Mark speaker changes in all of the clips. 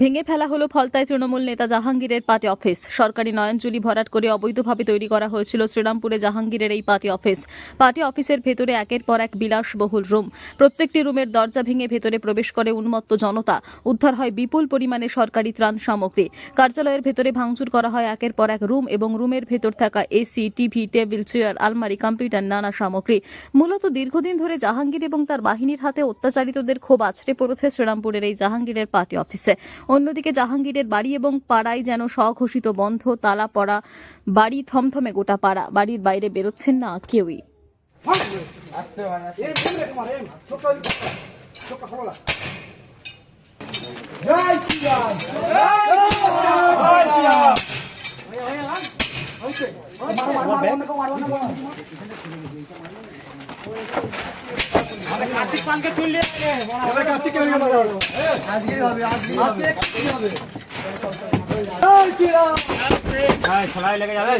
Speaker 1: ভেঙে ফেলা হলো ফলতায় তৃণমূল নেতা জাহাঙ্গীরের পার্টি অফিস। সরকারি নয়নজুলি ভরাট করে অবৈধভাবে তৈরি করা হয়েছিল শ্রীরামপুরে জাহাঙ্গীরের এই পার্টি অফিস। পার্টি অফিসের ভেতরে একের পর এক বিলাসবহুল রুম। প্রত্যেকটি রুমের দরজা ভেঙে ভেতরে প্রবেশ করে উন্মত্ত জনতা। উদ্ধার হয় বিপুল পরিমাণে সরকারি ত্রাণ সামগ্রী। কার্যালয়ের ভেতরে ভাঙচুর করা হয় একের পর এক রুম এবং রুমের ভেতর থাকা এসি, টিভি, টেবিল, চেয়ার, আলমারি, কম্পিউটার, নানা সামগ্রী। মূলত দীর্ঘদিন ধরে জাহাঙ্গীর এবং তার বাহিনীর হাতে অত্যাচারিতদের ক্ষোভ আছড়ে পড়েছে শ্রীরামপুরের এই জাহাঙ্গীরের পার্টি অফিসে। অন্যদিকে জাহাঙ্গীরের বাড়ি এবং পাড়ায় যেন স্বঘোষিত বন্ধ, তালা পড়া বাড়ি, থমথমে গোটা পাড়া। বাড়ির বাইরে বেরোচ্ছেন না কেউই।
Speaker 2: कार्तिक पान के तुल ले कार्तिक के आज के হবে আজকে কি হবে ভাই ছড়াই লেগে যাবে।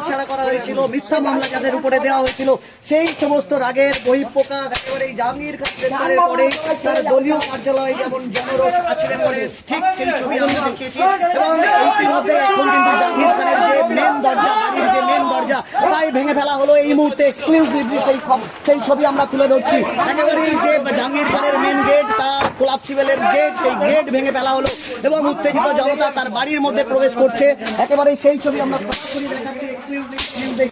Speaker 3: ছাড়া করা হয়েছিল, মিথ্যা মামলা যাদের উপরে দেওয়া হয়েছিল, সেই সমস্ত রাগের বহিঃপ্রকাশ একেবারে জাহাঙ্গীর খান গ্রেপ্তারের পরে তার দলীয় কার্যালয় যেমন জনরোষ আছড়ে পড়ে, ঠিক সেই ছবি আমরা দেখেছি। এবং ইতিমধ্যে এখন কিন্তু জাহাঙ্গীর খানের যে মেন দরজা, বাড়ির যে মেন দরজা, তাই ভেঙে ফেলা হলো। এই মুহূর্তে এক্সক্লুসিভলি সেই ছবি আমরা তুলে ধরছি। একেবারেই যে জাহাঙ্গীর খানের মেন গেট, তার কোলাপসিবলের গেট, সেই গেট ভেঙে ফেলা হলো এবং উত্তেজিত জনতা তার বাড়ির মধ্যে প্রবেশ করছে। একেবারেই সেই ছবি আমরা সরাসরি দেখা